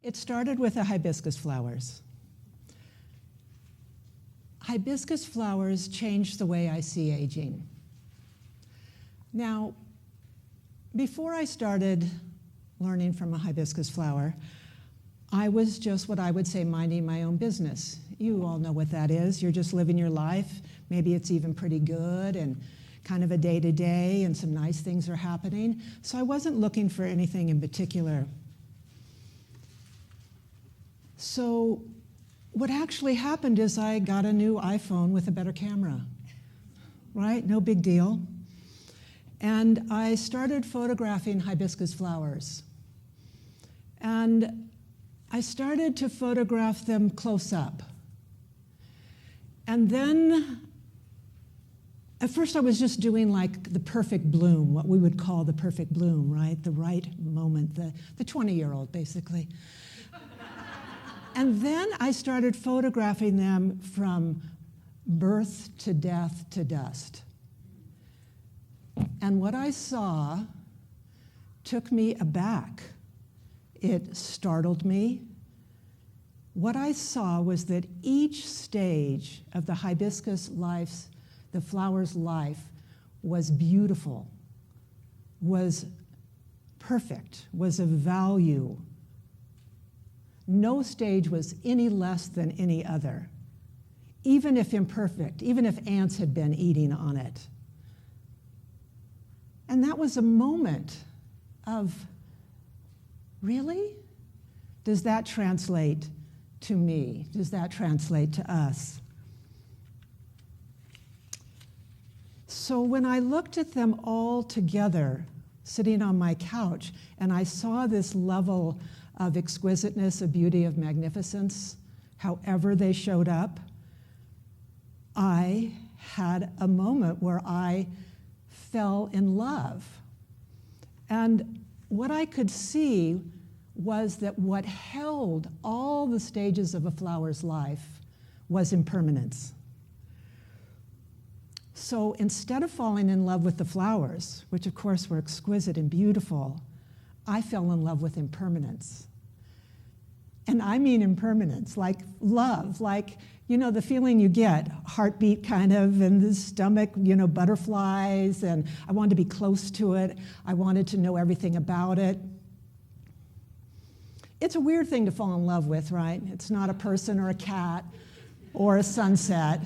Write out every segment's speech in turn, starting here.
It started with the hibiscus flowers. Hibiscus flowers changed the way I see aging. Now, before I started learning from a hibiscus flower, I was just what I would say minding my own business. You all know what that is. You're just living your life. Maybe it's even pretty good and kind of a day-to-day and some nice things are happening. So I wasn't looking for anything in particular. So what actually happened is I got a new iPhone with a better camera, right? No big deal. And I started photographing hibiscus flowers. And I started to photograph them close up. And then, at first I was just doing like the perfect bloom, what we would call the perfect bloom, right? The right moment, the 20-year-old, basically. And then I started photographing them from birth to death to dust. And what I saw took me aback. It startled me. What I saw was that each stage of the hibiscus life, the flower's life, was beautiful, was perfect, was of value. No stage was any less than any other, even if imperfect, even if ants had been eating on it. And that was a moment of, really? Does that translate to me? Does that translate to us? So when I looked at them all together, sitting on my couch, and I saw this level of exquisiteness, of beauty, of magnificence, however they showed up, I had a moment where I fell in love. And what I could see was that what held all the stages of a flower's life was impermanence. So instead of falling in love with the flowers, which of course were exquisite and beautiful, I fell in love with impermanence. And I mean impermanence, like love, like, you know, the feeling you get, heartbeat kind of, and the stomach, you know, butterflies, and I wanted to be close to it. I wanted to know everything about it. It's a weird thing to fall in love with, right? It's not a person or a cat or a sunset.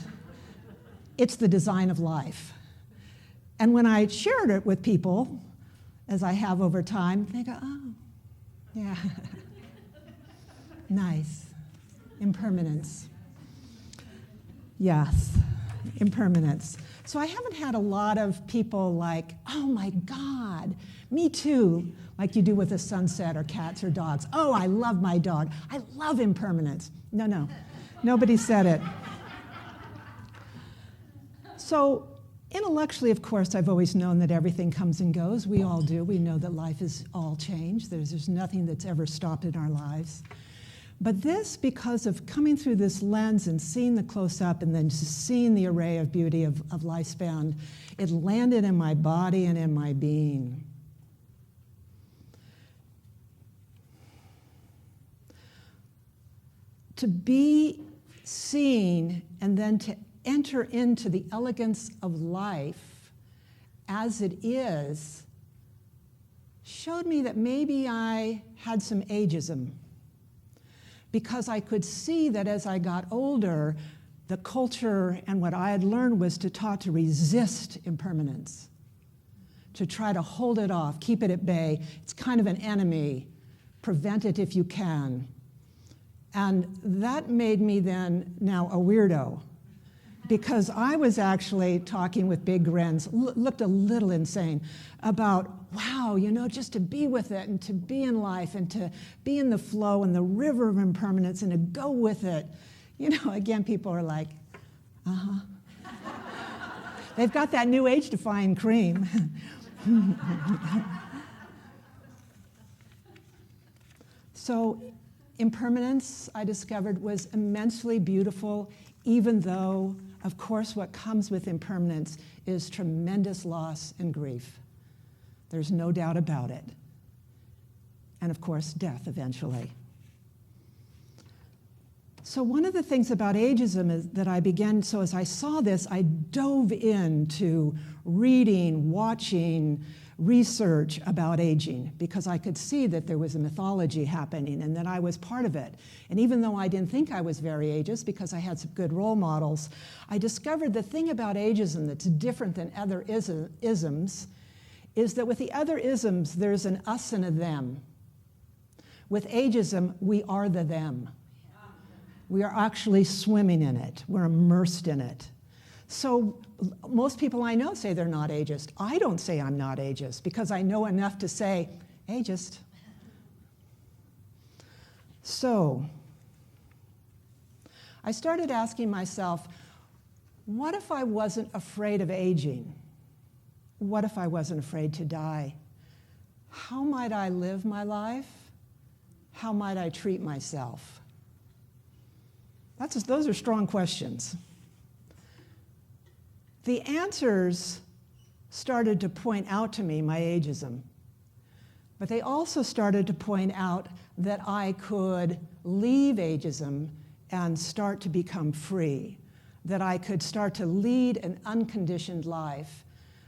It's the design of life. And when I shared it with people, as I have over time, they go, oh, yeah. Nice. Impermanence. Yes, impermanence. So I haven't had a lot of people like, oh my God, me too, like you do with a sunset or cats or dogs. Oh, I love my dog. I love impermanence. No, nobody said it. So intellectually, of course, I've always known that everything comes and goes. We all do. We know that life is all change. There's nothing that's ever stopped in our lives. But this, because of coming through this lens and seeing the close-up and then just seeing the array of beauty of lifespan, it landed in my body and in my being. To be seen and then to enter into the elegance of life as it is showed me that maybe I had some ageism, because I could see that as I got older, the culture and what I had learned was to taught to resist impermanence, to try to hold it off, keep it at bay. It's kind of an enemy. Prevent it if you can. And that made me then now a weirdo, because I was actually talking with big grins, looked a little insane, about, wow, you know, just to be with it and to be in life and to be in the flow and the river of impermanence and to go with it. You know, again, people are like, uh-huh. They've got that new age-defying cream. So impermanence, I discovered, was immensely beautiful, even though, of course, what comes with impermanence is tremendous loss and grief. There's no doubt about it. And of course, death eventually. So one of the things about ageism is that I began, so as I saw this, I dove into reading, watching, research about aging, because I could see that there was a mythology happening and that I was part of it. And even though I didn't think I was very ageist because I had some good role models, I discovered the thing about ageism that's different than other isms is that with the other isms, there's an us and a them. With ageism, we are the them. We are actually swimming in it. We're immersed in it. So most people I know say they're not ageist. I don't say I'm not ageist because I know enough to say, ageist. So I started asking myself, what if I wasn't afraid of aging? What if I wasn't afraid to die? How might I live my life? How might I treat myself? Those are strong questions. The answers started to point out to me my ageism, but they also started to point out that I could leave ageism and start to become free, that I could start to lead an unconditioned life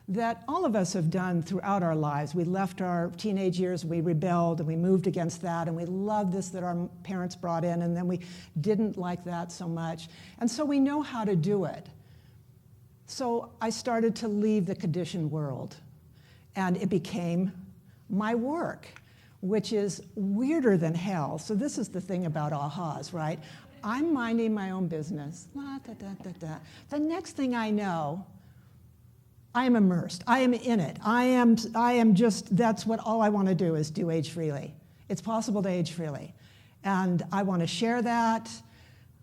that all of us have done throughout our lives. We left our teenage years, we rebelled, and we moved against that, and we loved this that our parents brought in, and then we didn't like that so much. And so we know how to do it. So I started to leave the conditioned world, and it became my work, which is weirder than hell. So this is the thing about ahas, right? I'm minding my own business. La, da, da, da, da. The next thing I know, I am immersed. I am in it. I am just, that's what all I want to do is do age freely. It's possible to age freely. And I want to share that.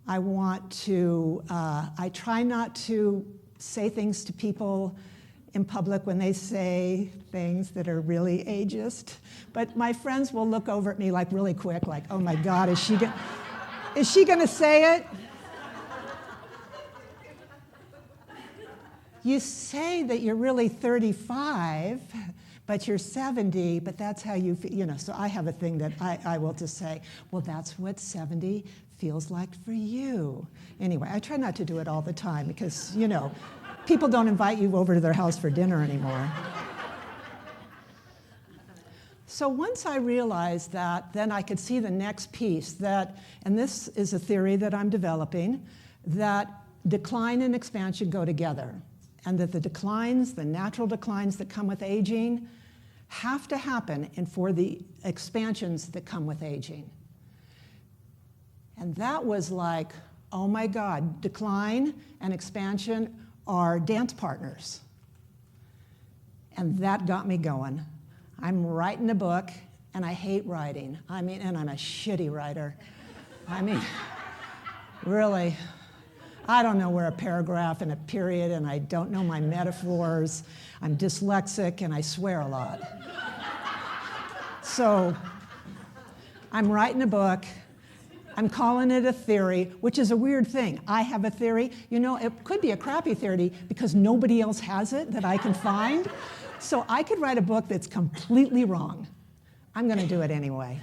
I want to, I try not to say things to people in public when they say things that are really ageist. But my friends will look over at me like really quick, like, oh my God, is she going to say it? You say that you're really 35, but you're 70, but that's how you feel, so I have a thing that I will just say, well, that's what 70 feels like for you. Anyway, I try not to do it all the time because, people don't invite you over to their house for dinner anymore. So once I realized that, then I could see the next piece that, and this is a theory that I'm developing, that decline and expansion go together. And that the declines, the natural declines that come with aging, have to happen and for the expansions that come with aging. And that was like, oh my God, decline and expansion are dance partners. And that got me going. I'm writing a book, and I hate writing. And I'm a shitty writer. Really. I don't know where a paragraph and a period, and I don't know my metaphors. I'm dyslexic, and I swear a lot. So I'm writing a book. I'm calling it a theory, which is a weird thing. I have a theory. It could be a crappy theory because nobody else has it that I can find. So I could write a book that's completely wrong. I'm going to do it anyway.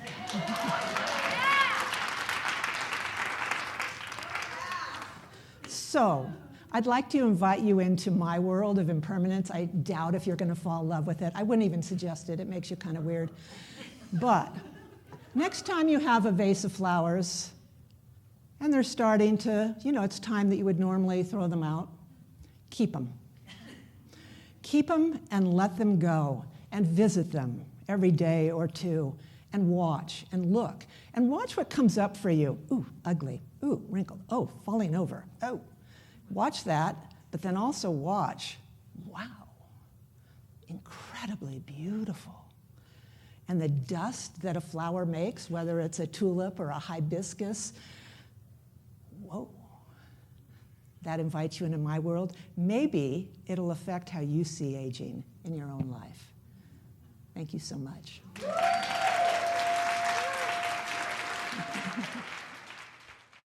So I'd like to invite you into my world of impermanence. I doubt if you're going to fall in love with it. I wouldn't even suggest it. It makes you kind of weird. But next time you have a vase of flowers and they're starting to, it's time that you would normally throw them out, keep them. Keep them and let them go and visit them every day or two and watch and look and watch what comes up for you. Ooh, ugly. Ooh, wrinkled. Oh, falling over. Oh. Watch that, but then also watch, wow, incredibly beautiful. And the dust that a flower makes, whether it's a tulip or a hibiscus, whoa, that invites you into my world. Maybe it'll affect how you see aging in your own life. Thank you so much.